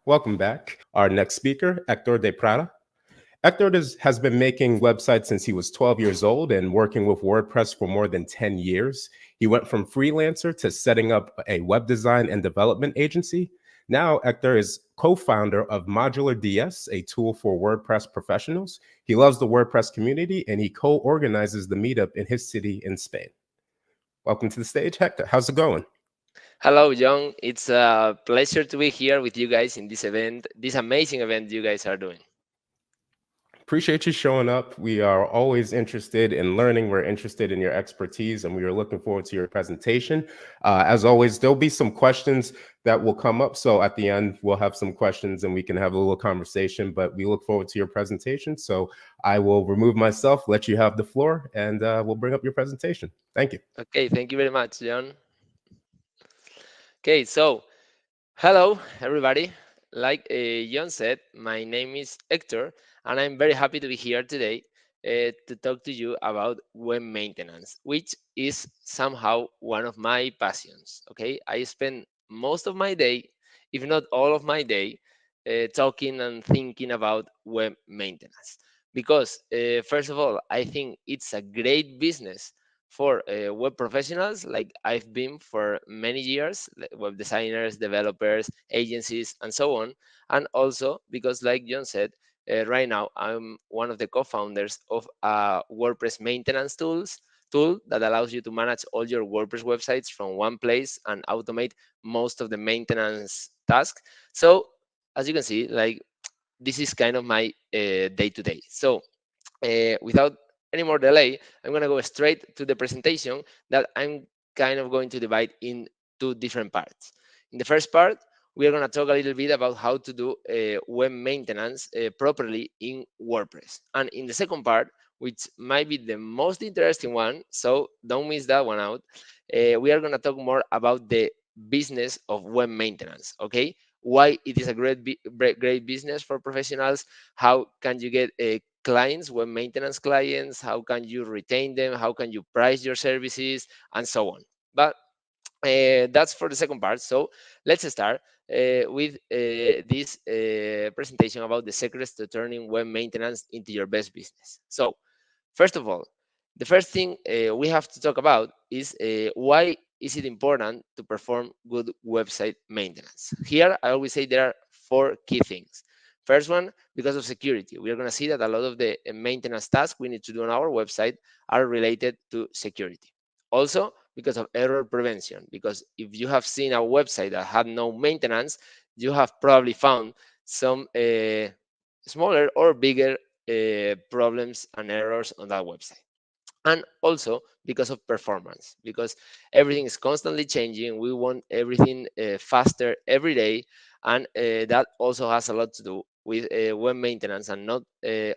Welcome back. Our next speaker, Héctor de Prada. Has been making websites since he was 12 years old and working with WordPress for more than 10 years. He went from freelancer to setting up a web design and development agency. Now, Héctor is co founder of Modular DS, a tool for WordPress professionals. He loves the WordPress community and he co organizes the meetup in his city in Spain. Welcome to the stage, Héctor. How's it going? Hello, John. It's a pleasure to be here with you guys in this event, this amazing event you guys are doing. Appreciate you showing up. We are always interested in learning. We're interested in your expertise, and we are looking forward to your presentation. As always, there'll be some questions that will come up. So at the end, we'll have some questions and we can have a little conversation, but we look forward to your presentation. So I will remove myself, let you have the floor, and we'll bring up your presentation. Thank you. Okay, thank you very much, John. Okay, so hello, everybody. Like John said, my name is Héctor, and I'm very happy to be here today to talk to you about web maintenance, which is somehow one of my passions. Okay, I spend most of my day, if not all of my day, talking and thinking about web maintenance. Because, first of all, I think it's a great business for web professionals like I've been for many years, like web designers, developers, agencies, and so on. And also because, like John said, right now I'm one of the co-founders of a WordPress maintenance tool that allows you to manage all your WordPress websites from one place and automate most of the maintenance tasks. So as you can see, like this is kind of my day to day. So without any more delay, I'm going to go straight to the presentation that I'm kind of going to divide in two different parts. In the first part, we are going to talk a little bit about how to do web maintenance properly in WordPress. And in the second part, which might be the most interesting one, so don't miss that one out, we are going to talk more about the business of web maintenance, okay? Why it is a great business for professionals, how can you get clients, web maintenance clients, how can you retain them, how can you price your services, and so on. But that's for the second part. So let's start with this presentation about the secrets to turning web maintenance into your best business. So first of all, the first thing we have to talk about is why is it important to perform good website maintenance. Here, I always say there are four key things. First one, because of security. We are going to see that a lot of the maintenance tasks we need to do on our website are related to security. Also, because of error prevention, because if you have seen a website that had no maintenance, you have probably found some smaller or bigger problems and errors on that website. And also because of performance, because everything is constantly changing. We want everything faster every day, and that also has a lot to do with web maintenance and not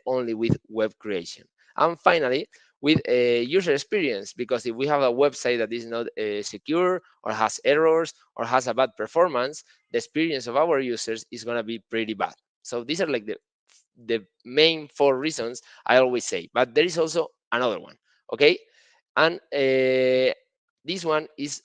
only with web creation. And finally, with user experience, because if we have a website that is not secure or has errors or has a bad performance, the experience of our users is going to be pretty bad. So these are like the main four reasons I always say. But there is also another one, okay? And this one is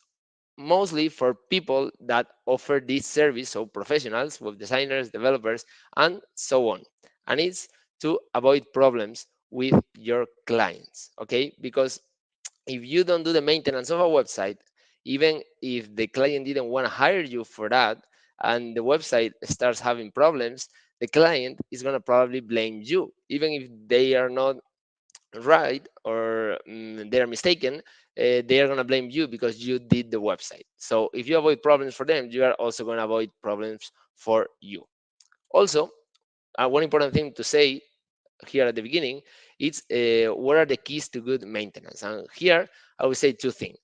mostly for people that offer this service, so professionals, web designers, developers, and so on. And it's to avoid problems with your clients, okay? Because if you don't do the maintenance of a website, even if the client didn't want to hire you for that, and the website starts having problems, the client is going to probably blame you, even if they are not right or they are mistaken. They are going to blame you because you did the website. So if you avoid problems for them, you are also going to avoid problems for you. Also, one important thing to say here at the beginning, it's what are the keys to good maintenance. And here I would say two things.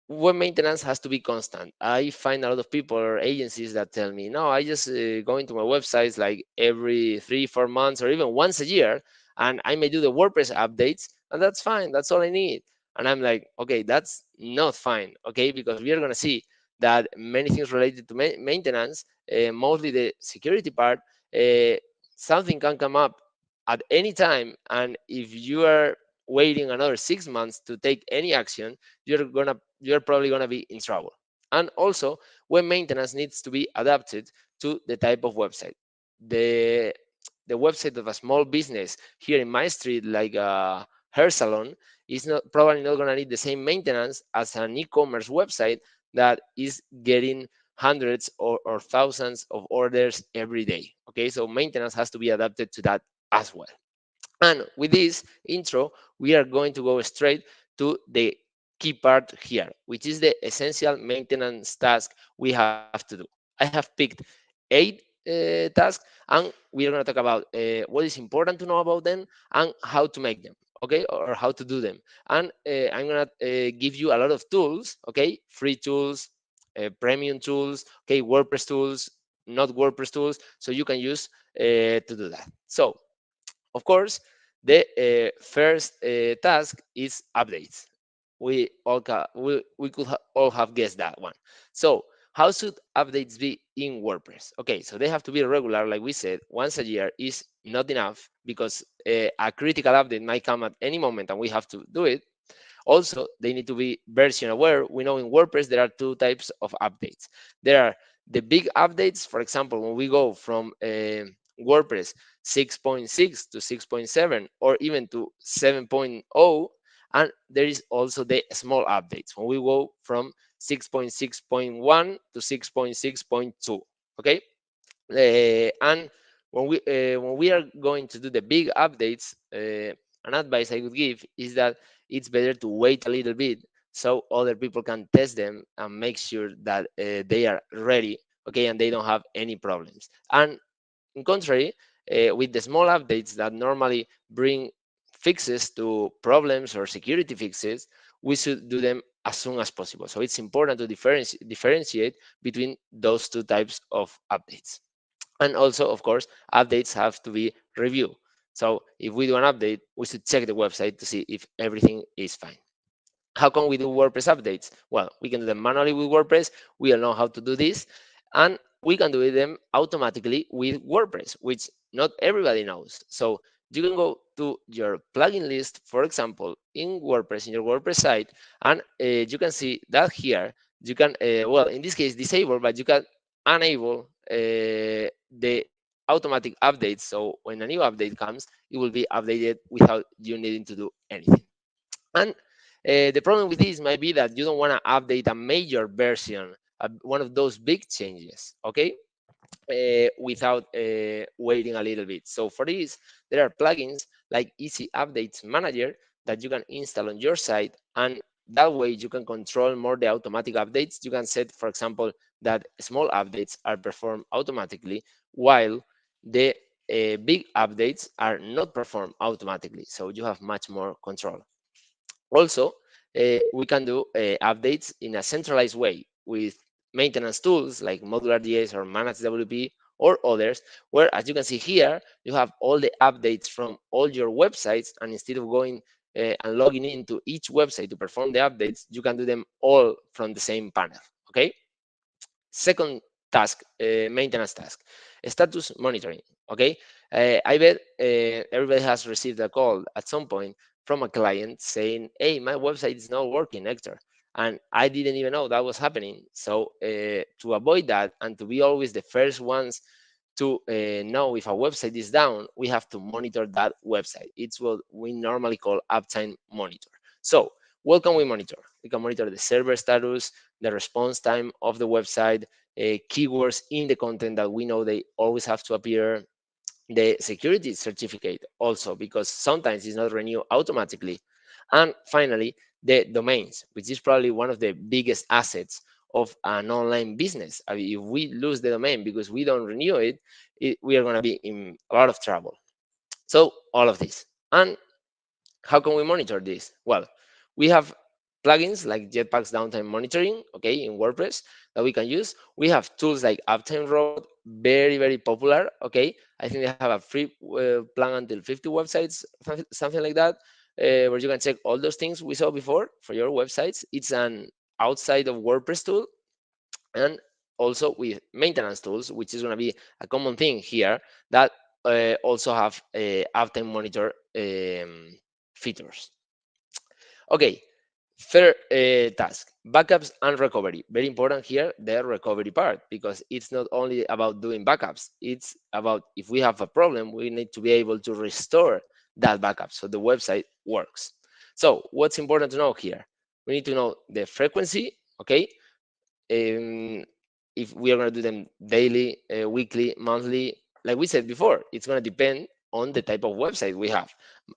Web maintenance has to be constant. I find a lot of people or agencies that tell me, no, I just go into my websites like every 3 4 months or even once a year, and I may do the WordPress updates, and that's fine. That's all I need. And I'm like, okay, that's not fine, okay, because we are going to see that many things related to maintenance, mostly the security part, uh, something can come up at any time, and if you are waiting another 6 months to take any action, you're probably gonna be in trouble. And also, web maintenance needs to be adapted to the type of website. The the website of a small business here in my street, like a hair salon, is not probably not gonna need the same maintenance as an e-commerce website that is getting hundreds or thousands of orders every day. Okay, so maintenance has to be adapted to that as well. And with this intro, we are going to go straight to the key part here, which is the essential maintenance task we have to do. I have picked 8 tasks, and we are going to talk about what is important to know about them and how to make them, okay, or how to do them. And I'm going to give you a lot of tools, okay, free tools, premium tools, okay, WordPress tools, not WordPress tools, so you can use to do that. So, of course, the first task is updates. We could all have guessed that one. So how should updates be in WordPress? Okay, so they have to be regular, like we said. Once a year is not enough because a critical update might come at any moment and we have to do it. Also, they need to be version aware. We know in WordPress there are 2 types of updates. There are the big updates, for example, when we go from WordPress 6.6 to 6.7 or even to 7.0, and there is also the small updates when we go from 6.6.1 to 6.6.2. Okay, and when we are going to do the big updates, an advice I would give is that it's better to wait a little bit so other people can test them and make sure that they are ready, okay, and they don't have any problems. And in contrary, with the small updates that normally bring fixes to problems or security fixes, we should do them as soon as possible. So it's important to differentiate between those 2 types of updates. And also, of course, updates have to be reviewed. So if we do an update, we should check the website to see if everything is fine. How can we do WordPress updates? Well, we can do them manually with WordPress. We all know how to do this. And we can do them automatically with WordPress, which not everybody knows. So you can go to your plugin list, for example, in WordPress, in your WordPress site, and you can see that here. You can, well, in this case, disable, but you can enable the automatic updates. So when a new update comes, it will be updated without you needing to do anything. And the problem with this might be that you don't want to update a major version, one of those big changes, okay, without waiting a little bit. So for this, there are plugins like Easy Updates Manager that you can install on your site, and that way you can control more the automatic updates. You can set, for example, that small updates are performed automatically while the big updates are not performed automatically. So you have much more control. Also, we can do updates in a centralized way with maintenance tools like modular.js or manage.wp or others, where, as you can see here, you have all the updates from all your websites, and instead of going and logging into each website to perform the updates, you can do them all from the same panel. Okay. Second task, maintenance task, status monitoring. Okay, I bet everybody has received a call at some point from a client saying, "Hey, my website is not working, Hector," and I didn't even know that was happening. So to avoid that and to be always the first ones to know if a website is down, we have to monitor that website. It's what we normally call uptime monitor. So what can we monitor? We can monitor the server status, the response time of the website, keywords in the content that we know they always have to appear, the security certificate also, because sometimes it's not renewed automatically. And finally, the domains, which is probably one of the biggest assets of an online business. I mean, if we lose the domain because we don't renew it, we are going to be in a lot of trouble. So all of this. And how can we monitor this? Well, we have plugins like Jetpack's downtime monitoring, okay, in WordPress that we can use. We have tools like Uptime Road, very, very popular, okay. I think they have a free plan until 50 websites, something like that, where you can check all those things we saw before for your websites. It's an outside of WordPress tool, and also with maintenance tools, which is going to be a common thing here, that also have uptime monitor features. Okay, Third task, backups and recovery. Very important here, the recovery part, because it's not only about doing backups, it's about if we have a problem, we need to be able to restore that backup so the website works. So what's important to know here? We need to know the frequency, okay? um, if we are going to do them daily, weekly, monthly, like we said before, it's going to depend on the type of website we have.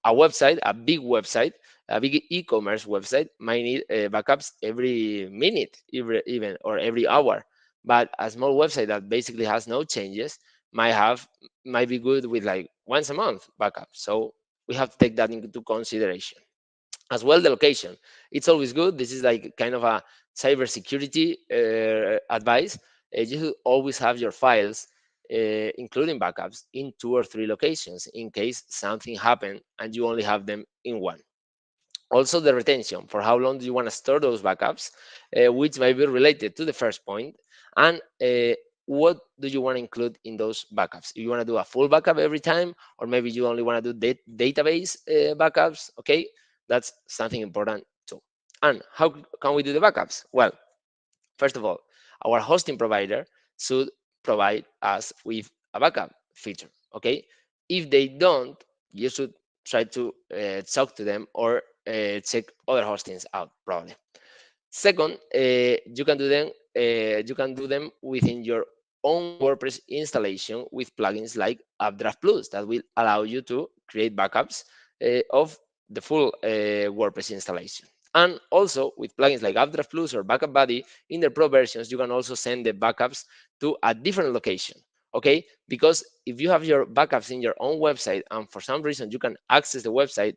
A website, a big website, a big e-commerce website might need backups every minute, even or every hour. But a small website that basically has no changes might be good with like once a month backup. So we have to take that into consideration as well. The location, it's always good. This is like kind of a cybersecurity advice. You should always have your files, including backups, in 2 or 3 locations in case something happened and you only have them in one. Also, the retention, for how long do you want to store those backups, which might be related to the first point, and what do you want to include in those backups. If you want to do a full backup every time, or maybe you only want to do database backups, okay, that's something important too. And how can we do the backups? Well, first of all, our hosting provider should provide us with a backup feature. Okay, if they don't, you should try to talk to them or check other hostings out probably. Second, you can do them within your own WordPress installation with plugins like Updraft Plus that will allow you to create backups of the full WordPress installation. And also with plugins like Updraft Plus or Backup Buddy in the pro versions, you can also send the backups to a different location. Okay, because if you have your backups in your own website and for some reason you can access the website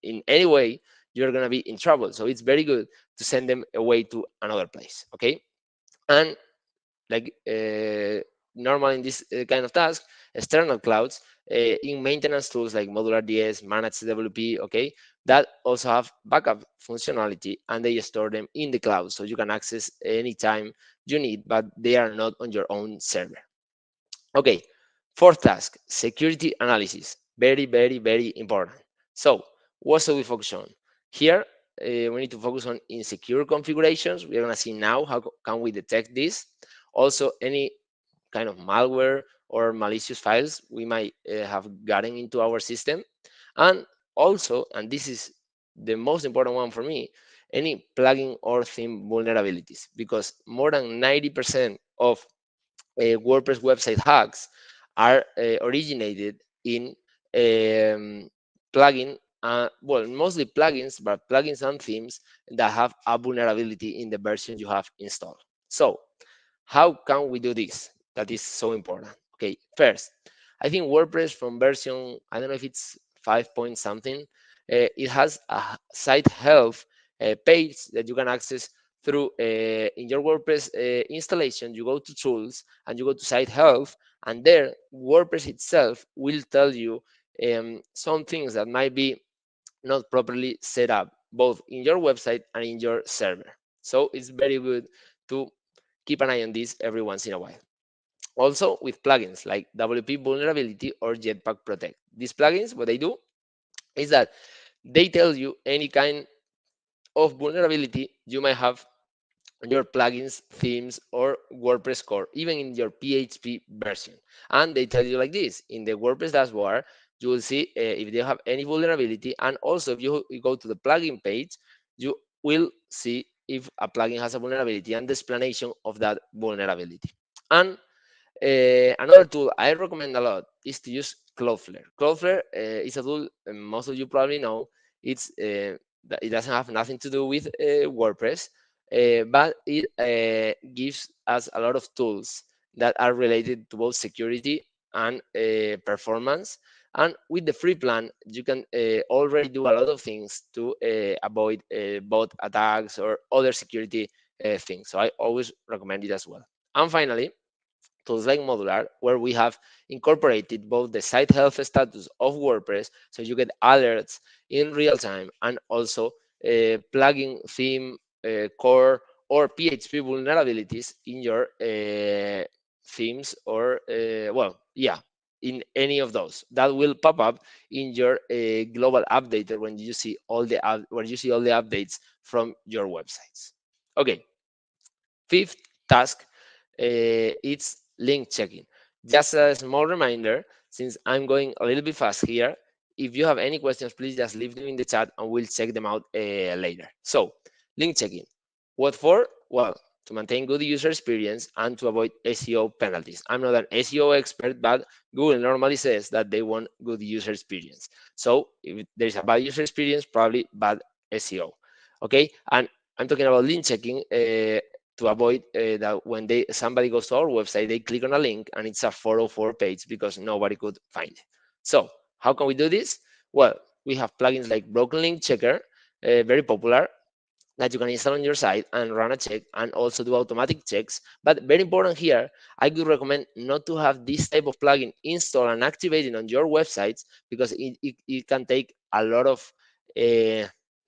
in any way, you're going to be in trouble. So it's very good to send them away to another place. Okay, and like normal in this kind of task, external clouds in maintenance tools like Modular DS, Managed WP, okay, that also have backup functionality and they store them in the cloud so you can access anytime you need, but they are not on your own server. Okay, fourth task, security analysis. Very, very, very important. So, what should we focus on? Here, we need to focus on insecure configurations. We're gonna see now how can we detect this. Also, any kind of malware or malicious files we might have gotten into our system. And also, and this is the most important one for me, any plugin or theme vulnerabilities, because more than 90% of WordPress website hacks are originated in um, plugin, well, mostly plugins, but plugins and themes that have a vulnerability in the version you have installed. So, how can we do this? That is so important. Okay, first, I think WordPress from version, I don't know if it's 5 point something, it has a site health page that you can access through in your WordPress installation. You go to tools and you go to site health, and there WordPress itself will tell you some things that might be not properly set up both in your website and in your server. So it's very good to keep an eye on this every once in a while. Also with plugins like WP Vulnerability or Jetpack Protect. These plugins, what they do is that they tell you any kind of vulnerability you might have on your plugins, themes, or WordPress core, even in your PHP version. And they tell you like this in the WordPress dashboard, you will see if they have any vulnerability. And also, if you go to the plugin page, you will see if a plugin has a vulnerability and the explanation of that vulnerability. And another tool I recommend a lot is to use Cloudflare. Cloudflare is a tool most of you probably know. It doesn't have nothing to do with WordPress, but it gives us a lot of tools that are related to both security and performance. And with the free plan, you can already do a lot of things to avoid bot attacks or other security things. So I always recommend it as well. And finally, tools like Modular, where we have incorporated both the site health status of WordPress, so you get alerts in real time, and also plugin, theme, core, or PHP vulnerabilities in your themes or, well, yeah. in any of those. That will pop up in your global updater when you see all the updates from your websites. Okay, fifth task, it's link checking. Just a small reminder, since I'm going a little bit fast here, if you have any questions, please just leave them in the chat and we'll check them out later. So, link checking. What for? Well, to maintain good user experience and to avoid SEO penalties. I'm not an SEO expert, but Google normally says that they want good user experience. So if there's a bad user experience, probably bad SEO. Okay, and I'm talking about link checking to avoid that when somebody goes to our website, they click on a link and it's a 404 page because nobody could find it. So how can we do this? Well, we have plugins like Broken Link Checker, very popular, that you can install on your site and run a check and also do automatic checks. But very important here, I would recommend not to have this type of plugin installed and activated on your websites because it can take a lot of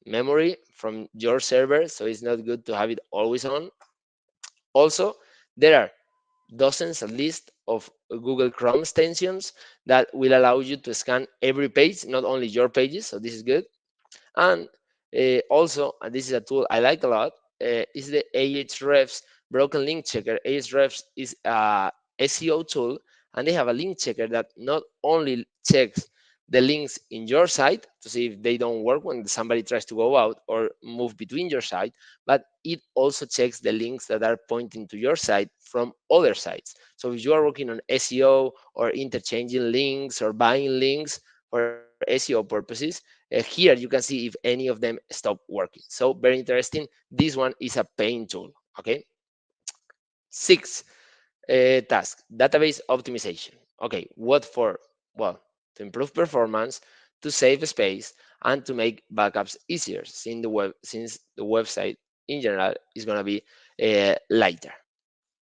memory from your server. So it's not good to have it always on. Also, there are dozens at least of Google Chrome extensions that will allow you to scan every page, not only your pages. So this is good. And also, and this is a tool I like a lot, is the Ahrefs Broken Link Checker. Ahrefs is a SEO tool, and they have a link checker that not only checks the links in your site to see if they don't work when somebody tries to go out or move between your site, but it also checks the links that are pointing to your site from other sites. So if you are working on SEO or interchanging links or buying links for SEO purposes, here you can see if any of them stop working. So very interesting. This one is a pain tool. Okay. Six task, database optimization. Okay, what for? Well, to improve performance, to save space, and to make backups easier since the website in general is going to be lighter.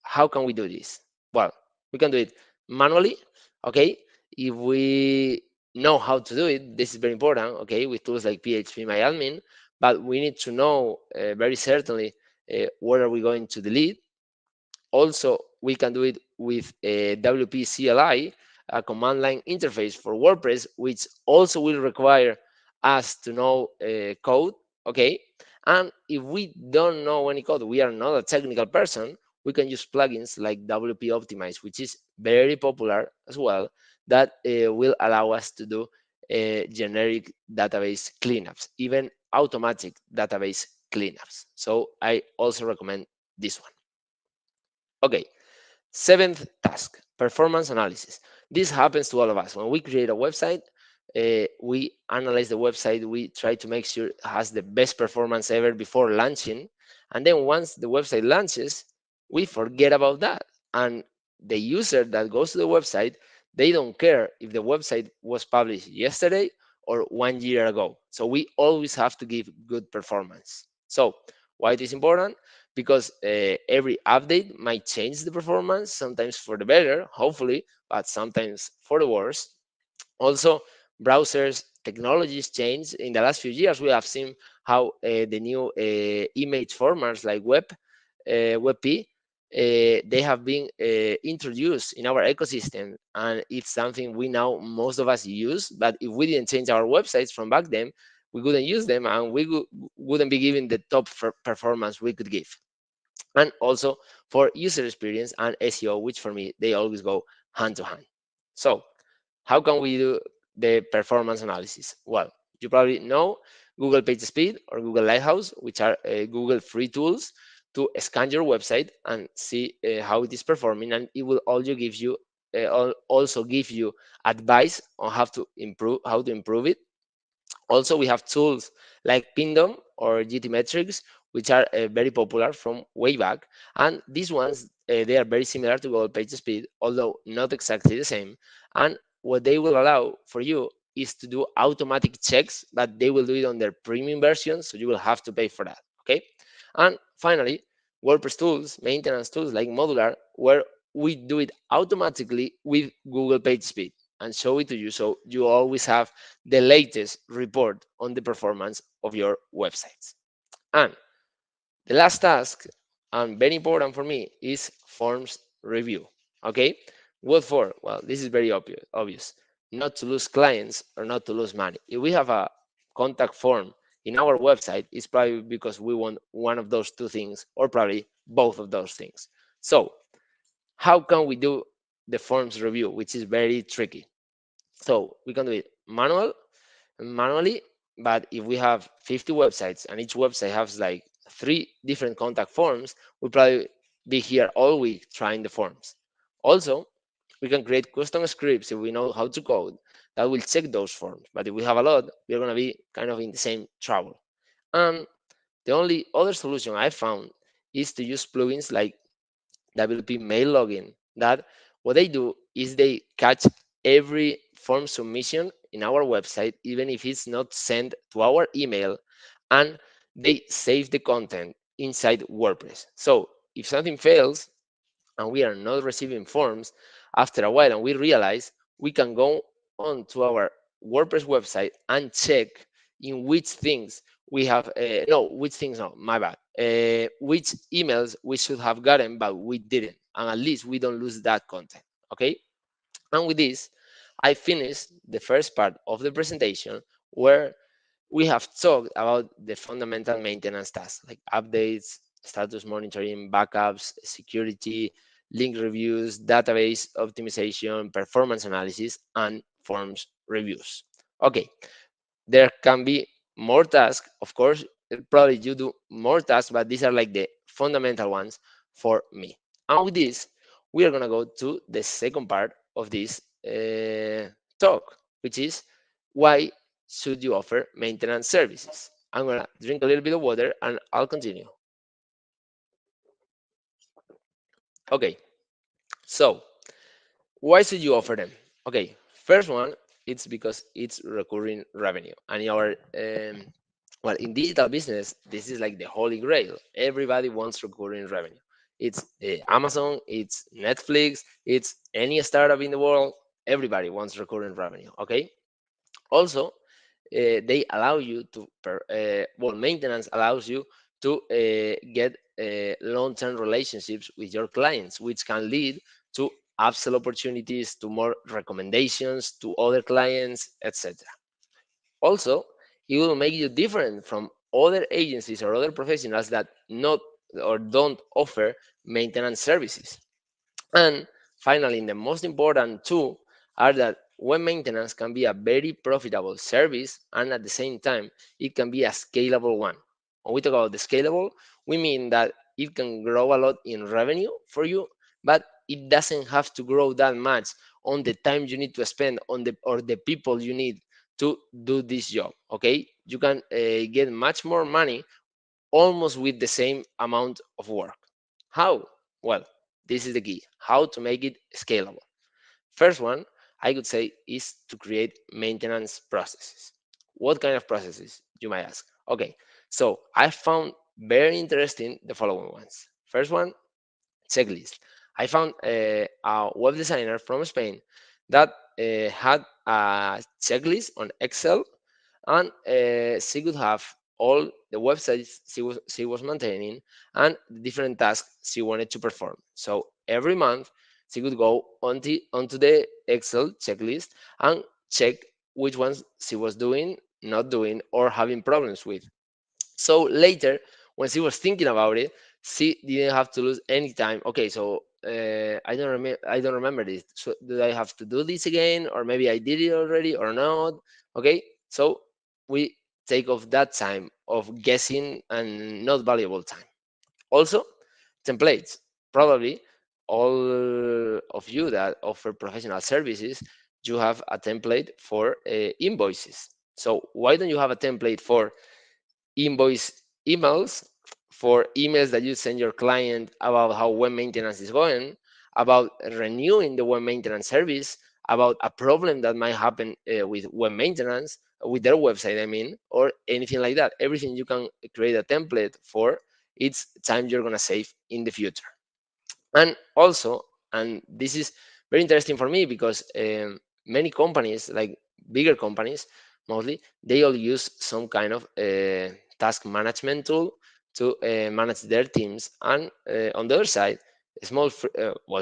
How can we do this? Well, we can do it manually. Okay, if we know how to do it, this is very important. Okay, with tools like phpMyAdmin, but we need to know very certainly what are we going to delete. Also, we can do it with a WP CLI, a command line interface for WordPress, which also will require us to know code. Okay, and if we don't know any code, we are not a technical person, we can use plugins like WP Optimize, which is very popular as well, that will allow us to do generic database cleanups, even automatic database cleanups. So I also recommend this one. Okay, seventh task, performance analysis. This happens to all of us. When we create a website, we analyze the website, we try to make sure it has the best performance ever before launching. And then once the website launches, we forget about that. And the user that goes to the website, they don't care if the website was published yesterday or 1 year ago. So we always have to give good performance. So why it is important? Because every update might change the performance, sometimes for the better, hopefully, but sometimes for the worse. Also, browsers technologies change. In the last few years, we have seen how the new image formats like WebP, they have been introduced in our ecosystem, and it's something we now most of us use. But if we didn't change our websites from back then, we couldn't use them, and we wouldn't be giving the top performance we could give. And also for user experience and SEO, which for me they always go hand to hand. So how can we do the performance analysis? Well, you probably know Google PageSpeed or Google Lighthouse, which are Google free tools to scan your website and see how it is performing, and it will also give you advice on how to improve it. Also, we have tools like Pindom or GTmetrix, which are very popular from way back. And these ones, they are very similar to Google PageSpeed, although not exactly the same. And what they will allow for you is to do automatic checks, but they will do it on their premium version, so you will have to pay for that. Okay. And finally, WordPress tools, maintenance tools like Modular, where we do it automatically with Google PageSpeed and show it to you, so you always have the latest report on the performance of your websites. And the last task, and very important for me, is forms review. Okay, What for? Well, this is very obvious. Not to lose clients or not to lose money. If we have a contact form in our website, it's probably because we want one of those two things or probably both of those things. So how can we do the forms review, which is very tricky? So we can do it manually, but if we have 50 websites and each website has like 3 different contact forms, we'll probably be here all week trying the forms. Also, we can create custom scripts if we know how to code that will check those forms. But if we have a lot, we're going to be kind of in the same trouble. And the only other solution I found is to use plugins like WP Mail Login. That what they do is they catch every form submission in our website, even if it's not sent to our email, and they save the content inside WordPress. So if something fails, and we are not receiving forms after a while and we realize, we can go on to our WordPress website and check in which things we have no which things no my bad which emails we should have gotten but we didn't, and at least we don't lose that content. Okay, and with this I finished the first part of the presentation where we have talked about the fundamental maintenance tasks like updates, status monitoring, backups, security, link reviews, database optimization, performance analysis, and forms reviews. Okay, there can be more tasks, of course. Probably you do more tasks, but these are like the fundamental ones for me. And with this, we are gonna go to the second part of this talk, which is why should you offer maintenance services? I'm gonna drink a little bit of water and I'll continue. Okay, so why should you offer them? Okay, first one, it's because it's recurring revenue. And in our well, in digital business, this is like the holy grail. Everybody wants recurring revenue. It's Amazon, it's Netflix, it's any startup in the world. Everybody wants recurring revenue. Okay. Also, they allow you to well, maintenance allows you to get long-term relationships with your clients, which can lead to upsell opportunities, to more recommendations to other clients, etc. Also, it will make you different from other agencies or other professionals that not or don't offer maintenance services. And finally, the most important two are that web maintenance can be a very profitable service, and at the same time, it can be a scalable one. When we talk about the scalable, we mean that it can grow a lot in revenue for you, but it doesn't have to grow that much on the time you need to spend on the or the people you need to do this job. Okay, you can get much more money almost with the same amount of work. How? Well, this is the key. How to make it scalable. First one, I could say, is to create maintenance processes. What kind of processes, you might ask? Okay, so I found very interesting the following ones. First one, checklist. I found a web designer from Spain that had a checklist on Excel, and she could have all the websites she was maintaining and the different tasks she wanted to perform. So every month she could go onto the Excel checklist and check which ones she was doing, not doing, or having problems with. So later, when she was thinking about it, she didn't have to lose any time. Okay, so I don't remember. I don't remember this. So do I have to do this again, or maybe I did it already, or not? Okay, so we take off that time of guessing and not valuable time. Also, templates. Probably all of you that offer professional services, you have a template for invoices. So why don't you have a template for invoice emails, for emails that you send your client about how web maintenance is going, about renewing the web maintenance service, about a problem that might happen with web maintenance, with their website, I mean, or anything like that. Everything you can create a template for, it's time you're going to save in the future. And also, and this is very interesting for me because many companies, like bigger companies mostly, they all use some kind of task management tool to manage their teams. And on the other side, well,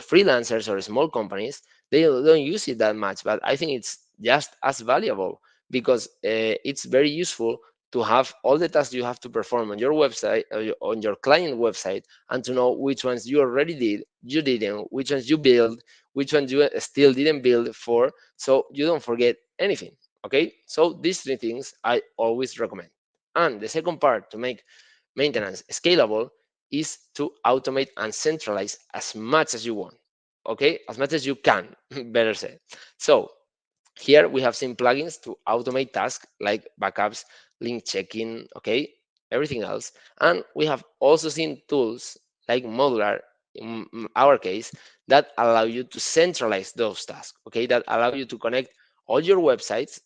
freelancers or small companies, they don't use it that much, but I think it's just as valuable because it's very useful to have all the tasks you have to perform on your website, on your client website, and to know which ones you already did, you didn't, which ones you build, which ones you still didn't build for, so you don't forget anything. Okay, so these three things I always recommend. And the second part to make maintenance scalable is to automate and centralize as much as you want. Okay, as much as you can, better said. So here we have seen plugins to automate tasks like backups, link checking, okay, everything else. And we have also seen tools like Modular, in our case, that allow you to centralize those tasks, okay, that allow you to connect all your websites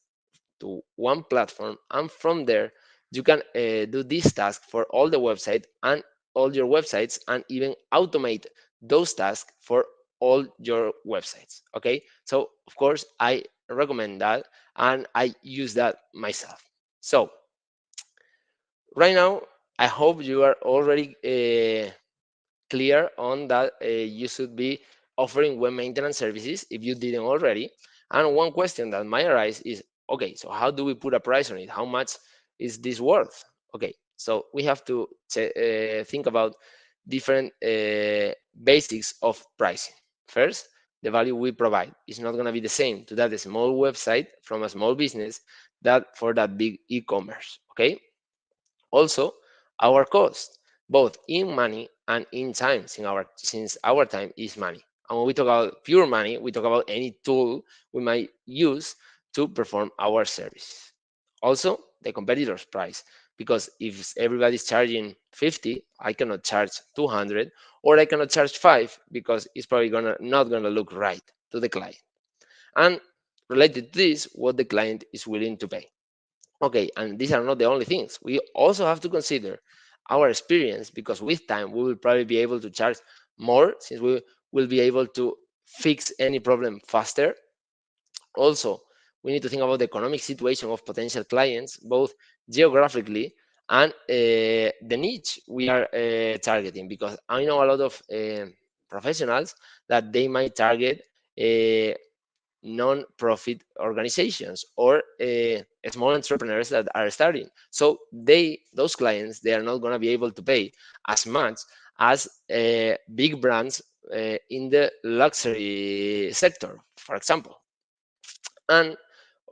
to one platform, and from there you can do this task for all the website and all your websites, and even automate those tasks for all your websites. Okay, so of course I recommend that, and I use that myself. So right now I hope you are already clear on that you should be offering web maintenance services if you didn't already. And one question that might arise is, okay, so how do we put a price on it? How much is this worth? Okay, so we have to think about different basics of pricing. First, the value we provide is not going to be the same to that small website from a small business that for that big e-commerce. Okay, also, our cost, both in money and in time, since our time is money. And when we talk about pure money, we talk about any tool we might use to perform our service. Also, the competitor's price, because if everybody's charging 50, I cannot charge 200, or I cannot charge 5 because it's probably gonna not gonna look right to the client. And related to this, what the client is willing to pay. Okay, and these are not the only things. We also have to consider our experience, because with time we will probably be able to charge more, since we will be able to fix any problem faster. Also, we need to think about the economic situation of potential clients, both geographically and the niche we are targeting, because I know a lot of professionals that they might target uh, non-profit organizations or small entrepreneurs that are starting. So those clients, they are not going to be able to pay as much as big brands in the luxury sector, for example. And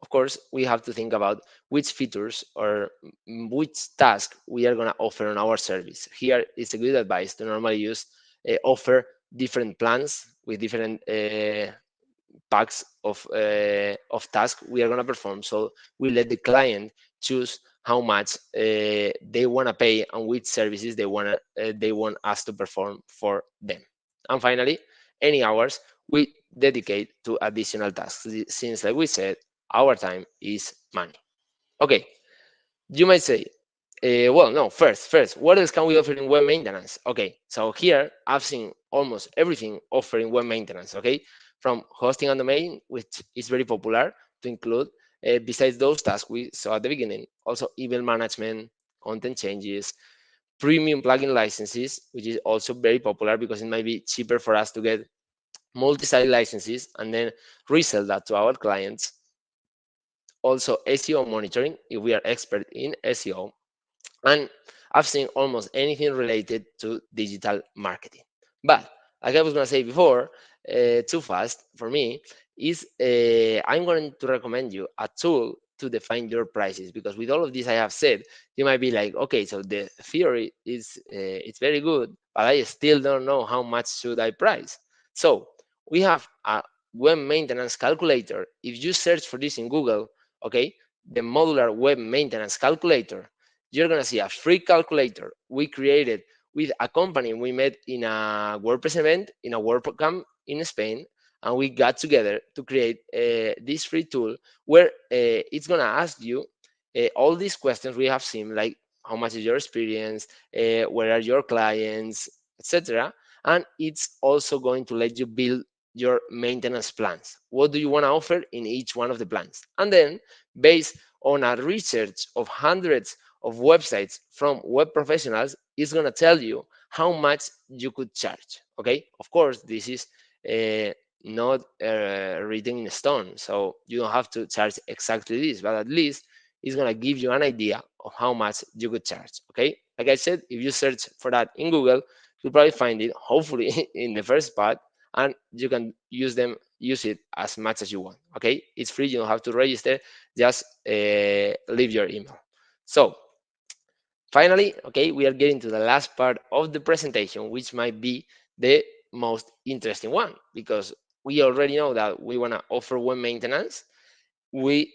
of course, we have to think about which features or which task we are going to offer on our service. Here is a good advice to normally use offer different plans with different packs of tasks we are going to perform. So we let the client choose how much they want to pay and which services they want us to perform for them. And finally, any hours we dedicate to additional tasks, since, like we said, our time is money. Okay, you might say, well, no, first, what else can we offer in web maintenance? Okay, so here I've seen almost everything offering web maintenance, okay? From hosting and domain, which is very popular to include, besides those tasks we saw at the beginning, also email management, content changes, premium plugin licenses, which is also very popular because it might be cheaper for us to get multi-site licenses and then resell that to our clients. Also, SEO monitoring, if we are expert in SEO, and I've seen almost anything related to digital marketing. But like I was going to say before, too fast for me is I'm going to recommend you a tool to define your prices, because with all of this I have said, you might be like, okay, so the theory is it's very good, but I still don't know how much should I price. So we have a web maintenance calculator. If you search for this in Google, okay, the modular web maintenance calculator, you're going to see a free calculator we created with a company we met in a WordPress event in a WordCamp in Spain. And we got together to create this free tool where it's going to ask you all these questions we have seen, like how much is your experience, where are your clients, etc. And it's also going to let you build your maintenance plans. What do you want to offer in each one of the plans? And then, based on a research of hundreds of websites from web professionals, is going to tell you how much you could charge. Okay, of course, this is not written in stone, so you don't have to charge exactly this, but at least it's going to give you an idea of how much you could charge. Okay, like I said, if you search for that in Google, you'll probably find it, hopefully, in the first spot, and you can use it as much as you want. Okay, it's free, you don't have to register, just leave your email. So finally, okay, we are getting to the last part of the presentation, which might be the most interesting one, because we already know that we want to offer web maintenance. We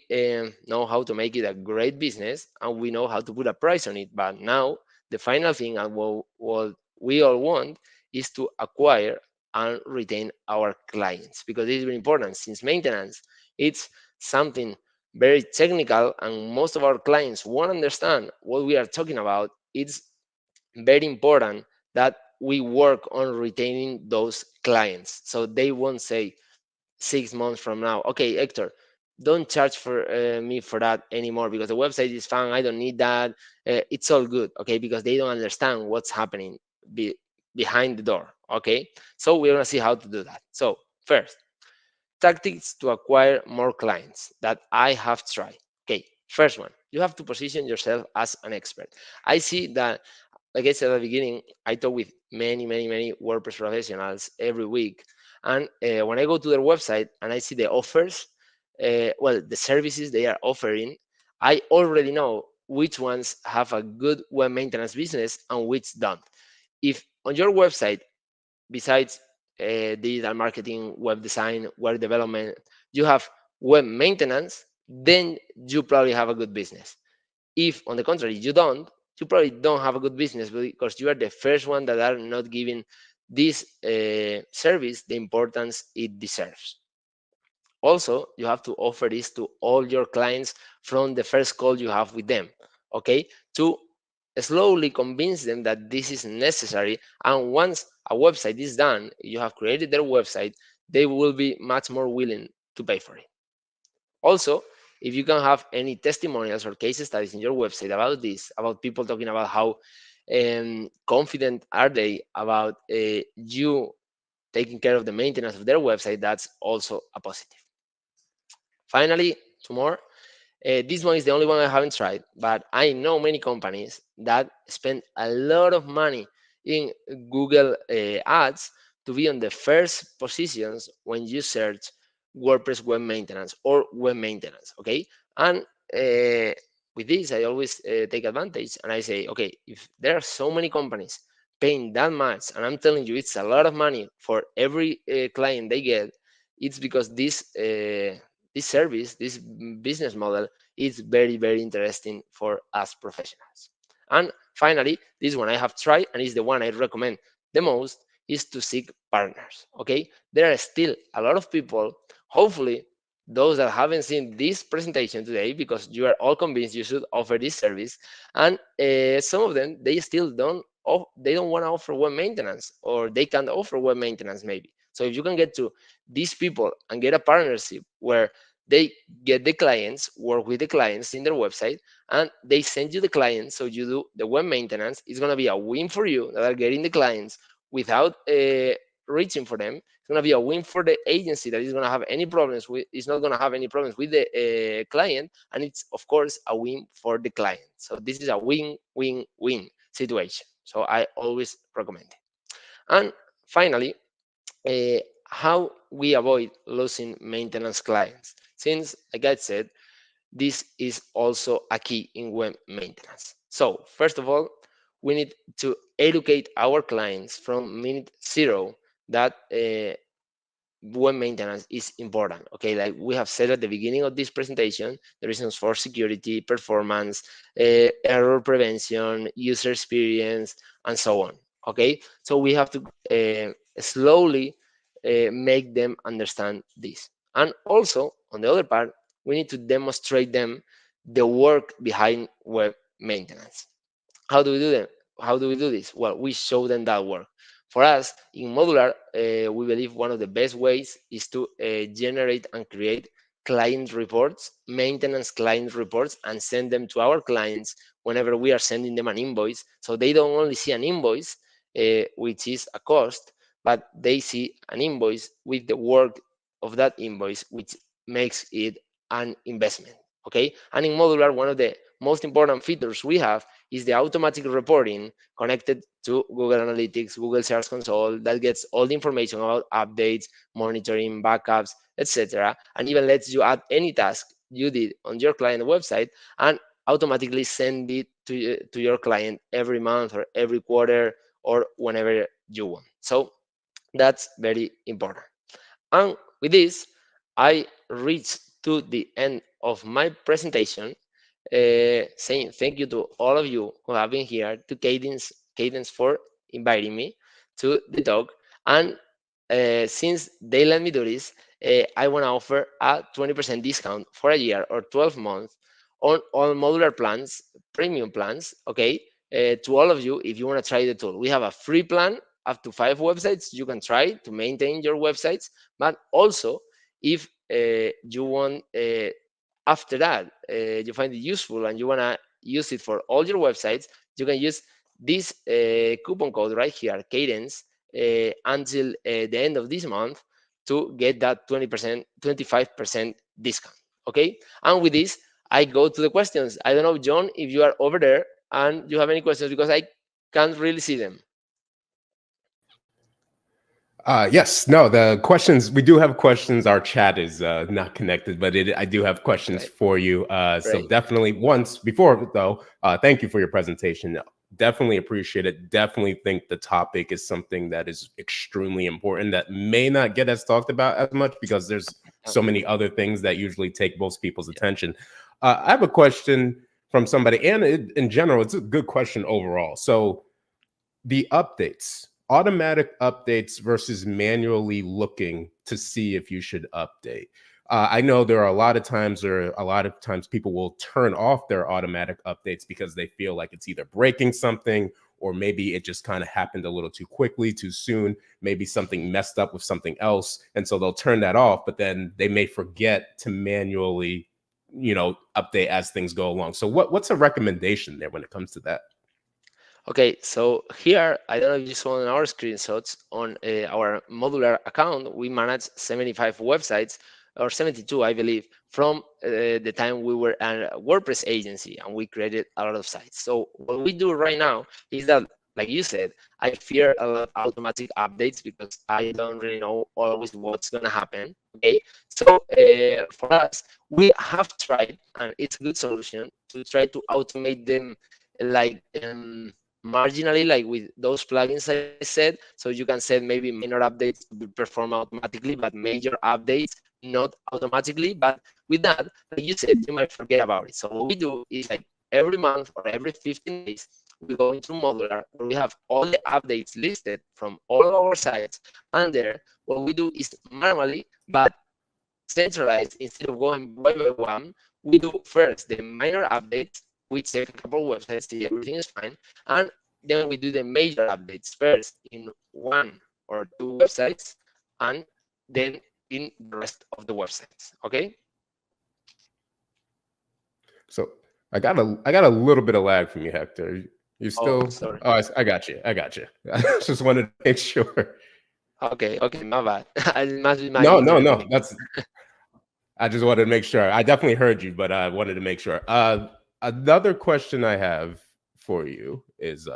know how to make it a great business, and we know how to put a price on it. But now the final thing, and what we all want, is to acquire and retain our clients, because it is very important, since maintenance, it's something very technical, and most of our clients won't understand what we are talking about. It's very important that we work on retaining those clients, so they won't say 6 months from now, okay, Hector, don't charge for me for that anymore, because the website is fine, I don't need that, it's all good. Okay, because they don't understand what's happening behind the door. Okay, so we're going to see how to do that. So first, tactics to acquire more clients that I have tried. Okay, first one, you have to position yourself as an expert. I see that, like I said at the beginning, I talk with many WordPress professionals every week. And when I go to their website and I see the offers, well, the services they are offering, I already know which ones have a good web maintenance business and which don't. If on your website, besides digital marketing, web design, web development, you have web maintenance, then you probably have a good business. If, on the contrary, you don't, you probably don't have a good business, because you are the first one that are not giving this service the importance it deserves. Also, you have to offer this to all your clients from the first call you have with them, okay? To slowly convince them that this is necessary. And once a website is done, you have created their website, they will be much more willing to pay for it. Also, if you can have any testimonials or case studies in your website about this, about people talking about how confident are they about you taking care of the maintenance of their website, that's also a positive. Finally, two more. This one is the only one I haven't tried, but I know many companies that spend a lot of money in Google ads to be on the first positions when you search WordPress web maintenance or web maintenance. Okay, and with this, I always take advantage and I say, okay, if there are so many companies paying that much, and I'm telling you, it's a lot of money for every client they get, it's because this service, this business model is very interesting for us professionals. And finally, this one I have tried and is the one I recommend the most, is to seek partners. Okay, there are still a lot of people, hopefully those that haven't seen this presentation today, because you are all convinced you should offer this service, and some of them, they still they don't want to offer web maintenance, or they can't offer web maintenance maybe. So if you can get to these people and get a partnership where they get the clients, work with the clients in their website, and they send you the clients, so you do the web maintenance, it's going to be a win for you that are getting the clients without reaching for them. It's going to be a win for the agency that is going to have any problems with, is not going to have any problems with the client, and it's of course a win for the client. So this is a win-win-win situation, so I always recommend it. And finally, uh, how we avoid losing maintenance clients, since, like I said, this is also a key in web maintenance. So first of all, we need to educate our clients from minute zero that web maintenance is important. Okay, like we have said at the beginning of this presentation, the reasons for security, performance, error prevention, user experience, and so on. Okay, so we have to slowly make them understand this. And also, on the other part, we need to demonstrate them the work behind web maintenance. How do we do that? How do we do this? Well, we show them that work. For us in modular, we believe one of the best ways is to generate and create client reports, maintenance client reports, and send them to our clients whenever we are sending them an invoice. So they don't only see an invoice, which is a cost, but they see an invoice with the work of that invoice, which makes it an investment. Okay. And in modular, one of the most important features we have is the automatic reporting connected to Google Analytics, Google Search Console that gets all the information about updates, monitoring, backups, etc. And even lets you add any task you did on your client website and automatically send it to your client every month or every quarter or whenever you want. So that's very important. And with this, I reached to the end of my presentation, saying thank you to all of you who have been here, to Cadence for inviting me to the talk. And since they let me do this, I want to offer a 20% discount for a year or 12 months on all modular plans, premium plans, okay, to all of you if you want to try the tool. We have a free plan up to 5 websites you can try to maintain your websites, but also if you want after that you find it useful and you want to use it for all your websites, you can use this coupon code right here, Cadence, until the end of this month to get that 20%, 25% discount. Okay, and with this, I go to the questions. I don't know, John, if you are over there and you have any questions because I can't really see them. Yes, no, the questions, we do have questions. Our chat is not connected, but I do have questions Great, for you. So great. definitely before though, thank you for your presentation. Definitely appreciate it. Definitely think the topic is something that is extremely important that may not get as talked about as much because there's so many other things that usually take most people's attention. I have a question from somebody, and in general, it's a good question overall. So the updates, automatic updates versus manually looking to see if you should update. I know there are a lot of times people will turn off their automatic updates because they feel like it's either breaking something or maybe it just kind of happened a little too quickly, too soon. Maybe something messed up with something else. And so they'll turn that off, but then they may forget to manually, update as things go along. So what's a recommendation there when it comes to that? Okay, so here, I don't know if you saw in our screenshots on our modular account, we manage 75 websites or 72, I believe, from the time we were a WordPress agency and we created a lot of sites. So what we do right now is that, like you said, I fear a lot of automatic updates because I don't really know always what's going to happen. Okay, so for us, we have tried, and it's a good solution to try to automate them like marginally, like with those plugins I said. So you can set maybe minor updates to be performed automatically, but major updates not automatically. But with that, like you said, you might forget about it. So what we do is like every month or every 15 days, we go into modular where we have all the updates listed from all of our sites. And there, what we do is manually, but centralized instead of going one by one, we do first the minor updates. We check a couple of websites, see everything is fine, and then we do the major updates first in one or two websites, and then in the rest of the websites. Okay. So I got a little bit of lag from you, Hector. You Oh, still? sorry. Oh, I got you. I got you. I just wanted to make sure. Okay, okay, my bad. It must be my No, no, internet no. connection. That's. I just wanted to make sure. I definitely heard you, but I wanted to make sure. Another question I have for you is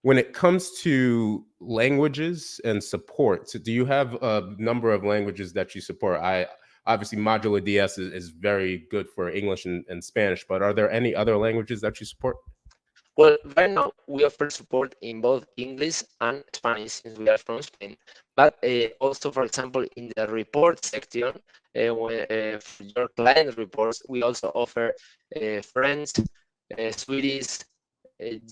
when it comes to languages and support. So do you have a number of languages that you support? I obviously Modular DS is very good for English and Spanish, but are there any other languages that you support? Well, right now we offer support in both English and Spanish since we are from Spain. But also, for example, in the report section, for your client reports, we also offer French, Swedish,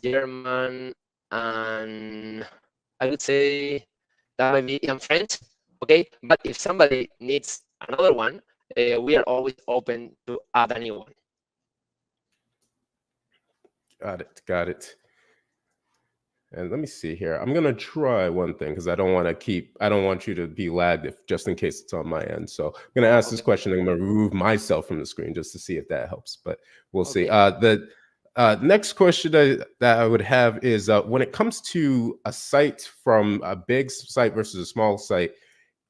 German, and I would say that might be in French. Okay, but if somebody needs another one, we are always open to add a new one. Got it. Got it. And let me see here. I'm gonna try one thing because I don't want you to be lagged if just in case it's on my end. So I'm gonna ask this Okay. question. I'm gonna remove myself from the screen just to see if that helps. But we'll see. Okay. The next question that I would have is when it comes to a site from a big site versus a small site,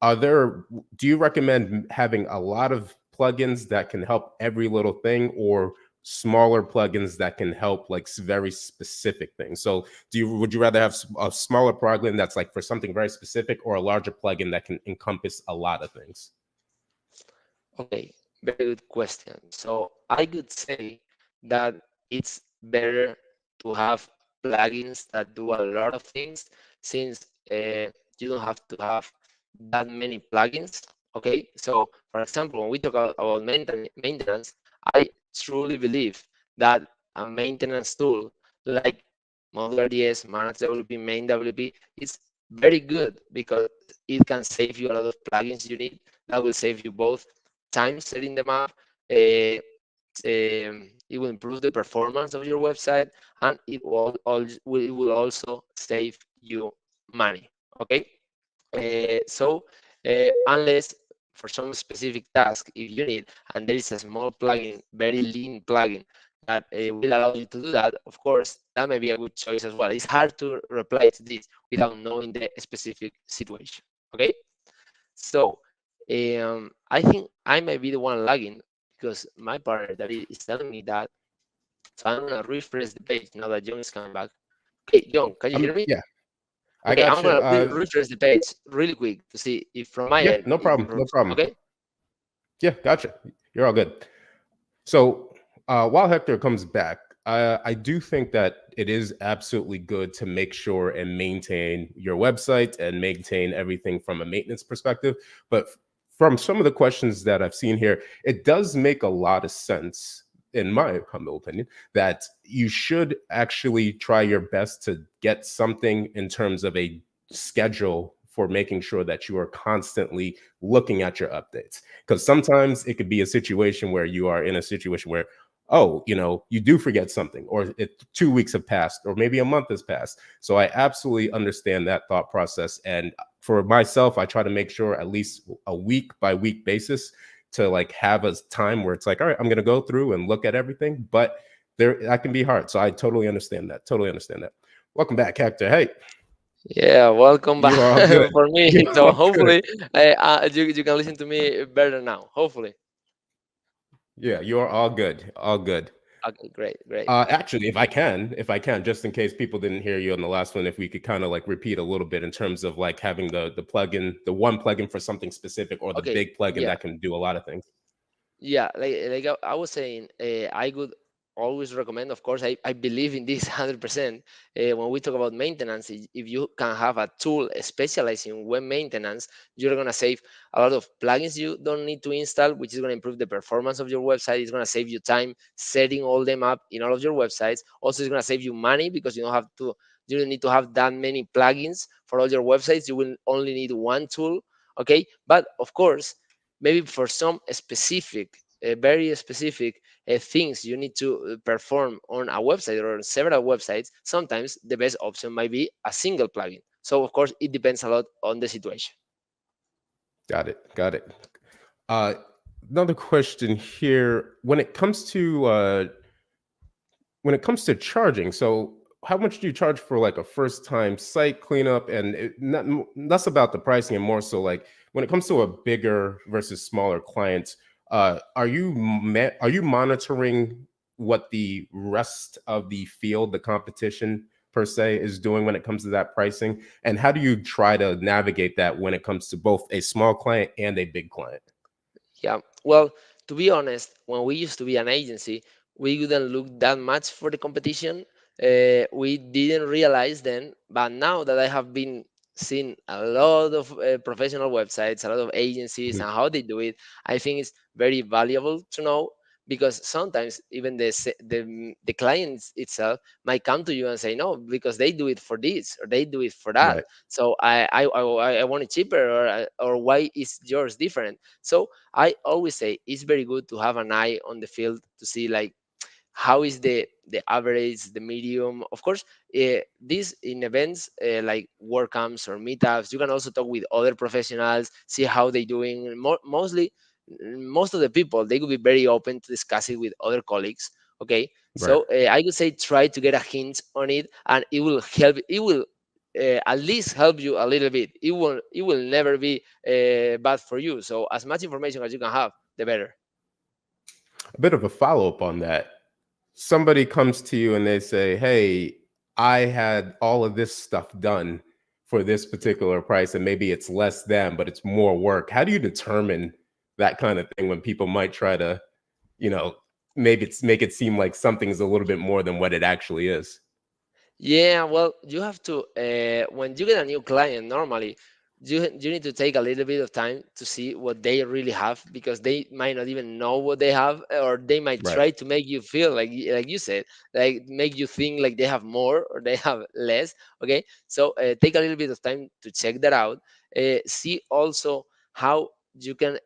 are there do you recommend having a lot of plugins that can help every little thing, or smaller plugins that can help like very specific things? So would you rather have a smaller plugin that's like for something very specific, or a larger plugin that can encompass a lot of things? Okay, very good question. So I could say that it's better to have plugins that do a lot of things since you don't have to have that many plugins. Okay, so for example, when we talk about maintenance, I truly believe that a maintenance tool like Modular DS, Manage WP, Main WP is very good because it can save you a lot of plugins you need. That will save you both time setting them up. Uh, it will improve the performance of your website, and it will also save you money. Okay, so unless for some specific task, if you need, and there is a small plugin, very lean plugin that will allow you to do that, of course, that may be a good choice as well. It's hard to reply to this without knowing the specific situation. Okay, so I think I might be the one lagging because my partner that is telling me that. So I'm gonna refresh the page now that John is coming back. Okay, John, can you hear me? Yeah, I Okay, got I'm you. gonna refresh the page really quick to see if from my Yeah, end no it problem, no improves. problem. Okay. Yeah, gotcha. You're all good. So while Hector comes back, I do think that it is absolutely good to make sure and maintain your website and maintain everything from a maintenance perspective. But from some of the questions that I've seen here, it does make a lot of sense, in my humble opinion, that you should actually try your best to get something in terms of a schedule for making sure that you are constantly looking at your updates, because sometimes it could be a situation where you are in a situation where, oh, you do forget something, or 2 weeks have passed, or maybe a month has passed. So I absolutely understand that thought process. And for myself, I try to make sure at least a week by week basis to like have a time where it's like, all right, I'm going to go through and look at everything. But that can be hard. So I totally understand that. Totally understand that. Welcome back, Hector. Hey, Yeah, welcome back you are all good. for me. You're So all good. hopefully, you can listen to me better now. Hopefully. Yeah, you are all good. All good. Okay, great, great. Actually, if I can, just in case people didn't hear you on the last one, if we could kind of like repeat a little bit in terms of like having the plugin, the one plugin for something specific, or the Okay, big plugin yeah. that can do a lot of things. Yeah, like I was saying, I would always recommend. Of course, I believe in this 100%. When we talk about maintenance, if you can have a tool specialized in web maintenance, you're gonna save a lot of plugins you don't need to install, which is gonna improve the performance of your website. It's gonna save you time setting all them up in all of your websites. Also, it's gonna save you money because you don't need to have that many plugins for all your websites. You will only need one tool. Okay, but of course maybe for some specific, very specific things you need to perform on a website or on several websites, sometimes the best option might be a single plugin. So of course, it depends a lot on the situation. Got it. Got it. Uh, Another question here: when it comes to charging, so how much do you charge for like a first time site cleanup? And less about the pricing and more so like when it comes to a bigger versus smaller client, are you monitoring what the rest of the field, the competition per se, is doing when it comes to that pricing? And how do you try to navigate that when it comes to both a small client and a big client? Yeah. Well, to be honest, when we used to be an agency, we wouldn't look that much for the competition. We didn't realize then, but now that I have been seeing a lot of professional websites, a lot of agencies, Mhm. and how they do it, I think it's very valuable to know because sometimes even the clients itself might come to you and say no because they do it for this or they do it for that. Right. So I want it cheaper or why is yours different? So I always say it's very good to have an eye on the field to see like how is the average, the medium. Of course, these in events like WordCamps or meetups, you can also talk with other professionals, see how they doing. Mostly, most of the people, they could be very open to discuss it with other colleagues. Okay, Right. so I would say try to get a hint on it, and it will help. It will at least help you a little bit. It will never be bad for you. So as much information as you can have, the better. A bit of a follow up on that. Somebody comes to you and they say, "Hey, I had all of this stuff done for this particular price, and maybe it's less than, but it's more work." How do you determine that kind of thing when people might try to, you know, maybe it's make it seem like something's a little bit more than what it actually is? Yeah, well, you have to when you get a new client, normally you need to take a little bit of time to see what they really have, because they might not even know what they have, or they might Right. try to make you feel like like you said, like make you think like they have more or they have less. Okay, so take a little bit of time to check that out. See also how you can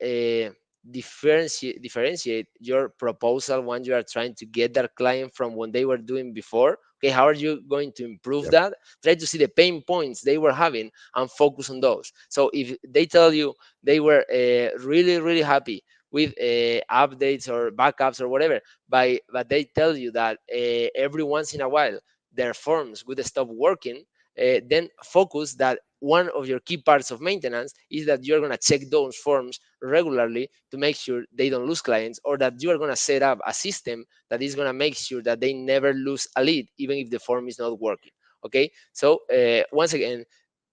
differentiate your proposal when you are trying to get that client from what they were doing before. Okay, how are you going to improve Yep. that? Try to see the pain points they were having and focus on those. So if they tell you they were really happy with updates or backups or whatever, but they tell you that every once in a while their forms would stop working, then focus that one of your key parts of maintenance is that you're going to check those forms regularly to make sure they don't lose clients, or that you are going to set up a system that is going to make sure that they never lose a lead even if the form is not working. Okay, so once again,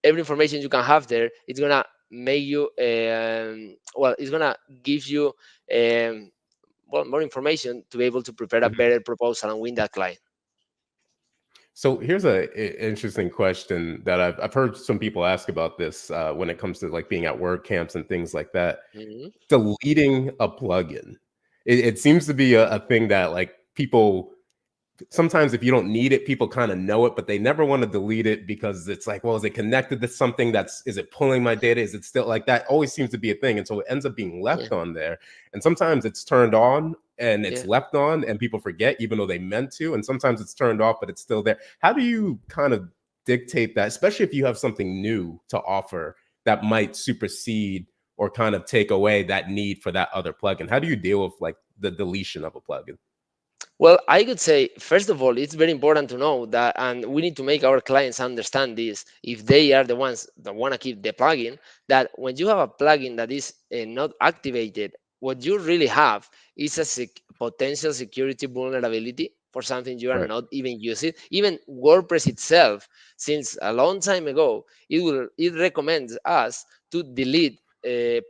every information you can have there, it's going to make you well, it's going to give you um, well, more information to be able to prepare a Mhm. better proposal and win that client. So here's a interesting question that I've heard some people ask about this when it comes to like being at word camps and things like that. Mhm. Deleting a plugin. It seems to be a thing that like people sometimes if you don't need it, people kind of know it, but they never want to delete it because it's like, well, is it connected to something is it pulling my data? Is it still like that? Always seems to be a thing. And so it ends up being Yeah, left on there. And sometimes it's turned on and it's yeah. left on and people forget, even though they meant to. And sometimes it's turned off, but it's still there. How do you kind of dictate that, especially if you have something new to offer that might supersede or kind of take away that need for that other plugin? How do you deal with like the deletion of a plugin? Well, I could say, first of all, it's very important to know that, and we need to make our clients understand this if they are the ones that want to keep the plugin, that when you have a plugin that is not activated, what you really have is a potential security vulnerability for something you are Right. not even using. Even WordPress itself, since a long time ago, it recommends us to delete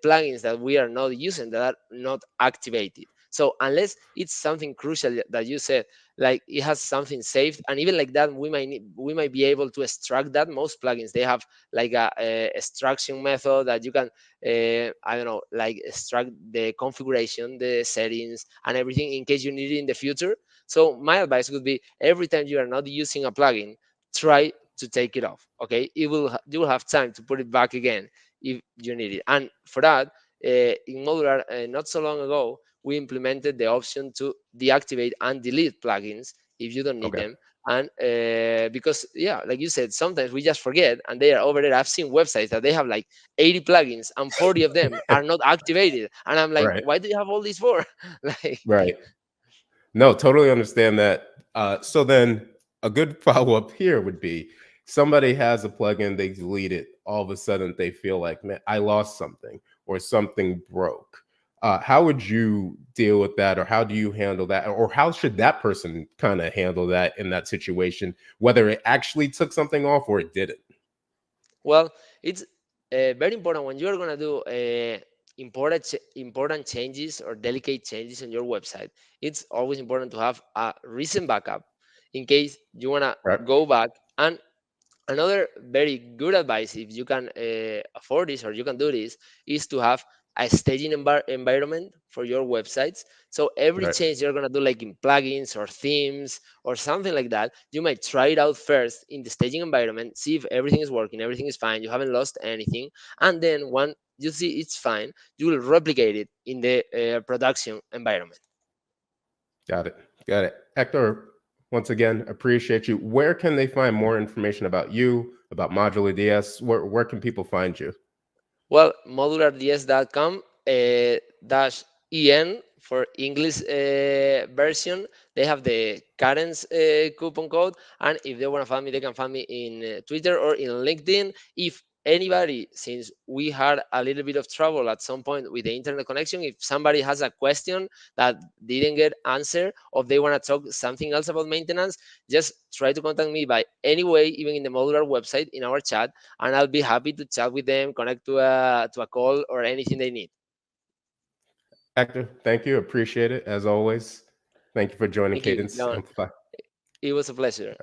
plugins that we are not using, that are not activated. So unless it's something crucial that you said, like it has something saved, and even like that, we might be able to extract that. Most plugins, they have like a extraction method that you can, I don't know, like extract the configuration, the settings, and everything in case you need it in the future. So my advice would be, every time you are not using a plugin, try to take it off. Okay, you will have time to put it back again if you need it. And for that, in Modular, not so long ago, we implemented the option to deactivate and delete plugins if you don't need Okay. them. And because, yeah, like you said, sometimes we just forget and they are over there. I've seen websites that they have like 80 plugins and 40 of them are not activated. And I'm like, Right. why do you have all these for? Like, Right. No, totally understand that. So then a good follow-up here would be somebody has a plugin, they delete it, all of a sudden they feel like, man, I lost something or something broke. How would you deal with that, or how do you handle that? Or how should that person kind of handle that in that situation, whether it actually took something off or it didn't? well, it's very important when you're gonna do important changes or delicate changes on your website. It's always important to have a recent backup in case you wanna Right. go back. And another very good advice, if you can afford this or you can do this, is to have a staging environment for your websites. So every Right. change you're going to do, like in plugins or themes or something like that, you might try it out first in the staging environment, see if everything is working, everything is fine, you haven't lost anything. And then when you see it's fine, you will replicate it in the production environment. Got it. Got it. Hector, once again, appreciate you. Where can they find more information about you, about Modular DS? Where can people find you? Well, modulards.com dash en for English version. They have the Kadence coupon code, and if they want to find me, they can find me in Twitter or in LinkedIn. If anybody, since we had a little bit of trouble at some point with the internet connection, if somebody has a question that didn't get answered, or they want to talk something else about maintenance, just try to contact me by any way, even in the modular website in our chat, and I'll be happy to chat with them, connect to a call or anything they need. Hector, thank you. Appreciate it as always. Thank you for joining Thank you, Cadence John. Amplify. It was a pleasure.